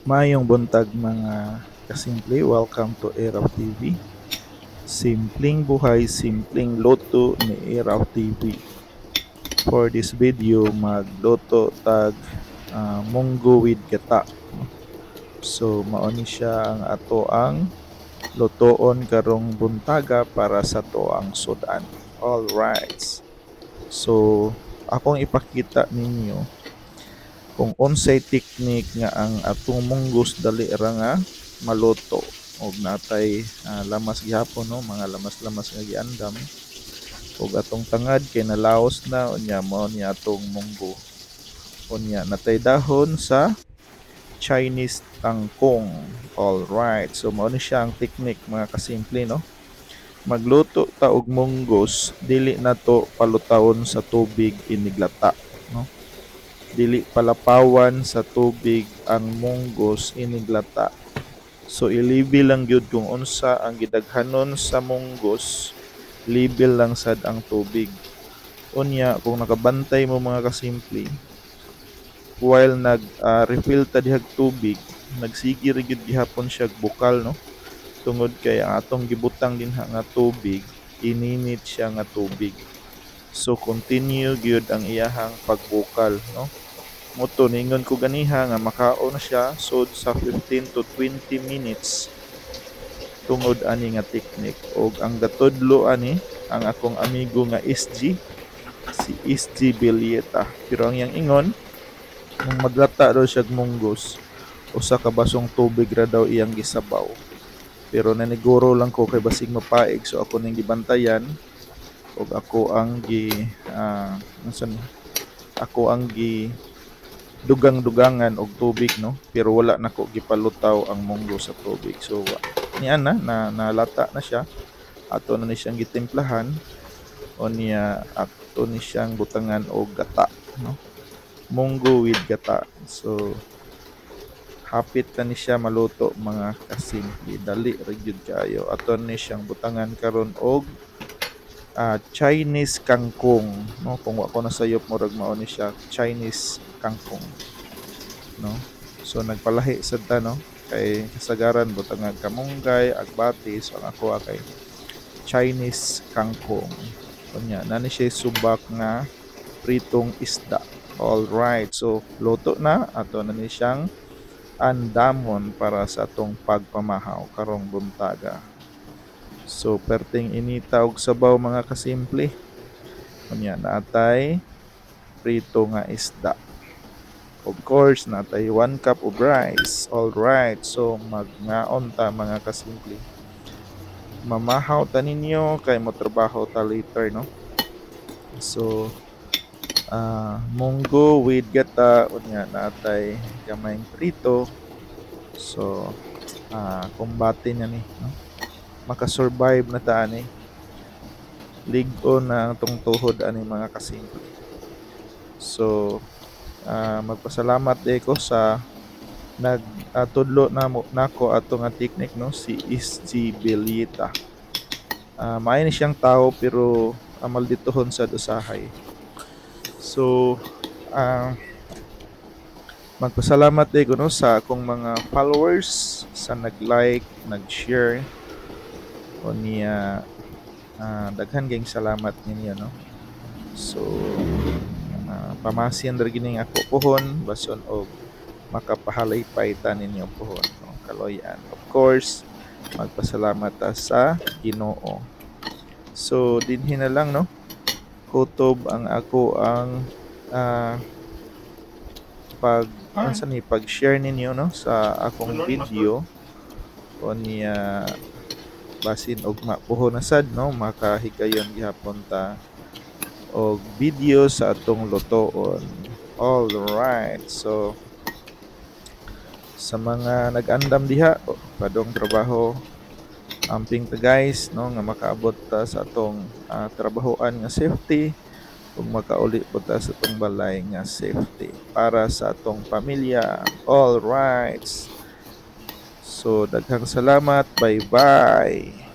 Mayong buntag mga kasimple, welcome to Eraw TV. Simpleng buhay, simpleng loto ni Eraw TV. For this video, magloto tag munggo with gata. So mao ni siya ang ato ang lotoon karong buntaga para sa toang sudan. All right. So akong ipakita ninyo kung unsay technique nga ang atong munggos dali ra nga maluto og natay lamas gihapon, no, mga lamas-lamas nga giandam og atong tangad kay nalaos na unya mao ni atong munggo. Unya natay dahon sa Chinese kangkong. All right, so mao ni siya ang technique mga kasimple, no. Magluto ta og munggos, dili nato palutawon sa tubig iniglata, no. Dili palapawan sa tubig ang munggos iniglata. So i-level lang gyud kung unsa ang gidaghanon sa munggos, level lang sad ang tubig. Unya kung nakabantay mo mga kasimple, while refill ta dihag tubig, nagsigi ra gyud gihapon siya bukal, no. Tungod kay ang atong gibutang dinha nga tubig, ininit siya nga tubig. So continue gyud ang iyahang pagbukal, no. Moto ningon ko ganiha nga makao na siya sud sa 15 to 20 minutes tungod ani nga technique. Og ang gatudlo ani ang akong amigo nga SG, si SG Bilieta. Pero ang yang ingon, nung maglata daw siya munggos, usa ka basong tubig ra daw iyang gisabaw. Pero naniguro lang ko kay basig mapaig, so ako ning gibantayan og ako ang ako ang dugang-dugangan og tubig, no, pero wala nako gipalutaw ang munggo sa tubig. So niana na nalata na siya, ato na ni siyang gitimplahan o niya ato ni siyang butangan og gata, no, munggo with gata. So hapit na ni siya maluto mga kasimple, dali ra gyud kaayo. Ato ni siyang butangan karon og Chinese kangkong, no, kung wa ko nasayop murag mao ni siya Chinese kangkong, no. So nagpalahi sad ta, no, kay kasagaran butang kamunggay, agbati, so ang ako kay Chinese kangkong. Kunya nani siya subak nga pritong isda. All right, so luto na, ato na ni siyang andamon para sa atong pagpamahaw karong buntaga. So perting inita og sabaw mga kasimple. Kunya natay prito nga isda. Of course, natay 1 cup of rice. All right, so magngaon ta mga kasimple. Mamahaw ta ninyo kay motrabaho ta later, no. So munggo with gata, unya natay gamayng prito. So kumbati niya ni, no, makasurvive na ta ani. Lig-on na itong tuhod ani mga kasimple. So magpasalamat di ko sa nagtudlo nako ato nga technique, no, si SG Bilieta. Maayo ni siyang tao pero malditohon sa usahay. So magpasalamat di ko, no, sa akong mga followers sa nag-like, nag-share o niya. Daghan kayong salamat ninyo, no. So pamasin ra gining ako pohon bason og makapahalaypay ta ninyo pohon, no, kaloyan. Of course, magpasalamat ta sa Ginoo. So dinhi na lang, no, kutob ang ako ang pag-share ninyo, no, sa akong video o niya basin og mapuho na sad, no, makahigayon gihapon ta og video sa atong lutoon. All right, so sa mga nag-andam diha padong trabaho, amping ta guys, no, nga makaabot ta sa atong trabahoan nga safety ug makauli po ta sa atong balay nga safety para sa atong pamilya. All right, so daghang salamat, bye bye.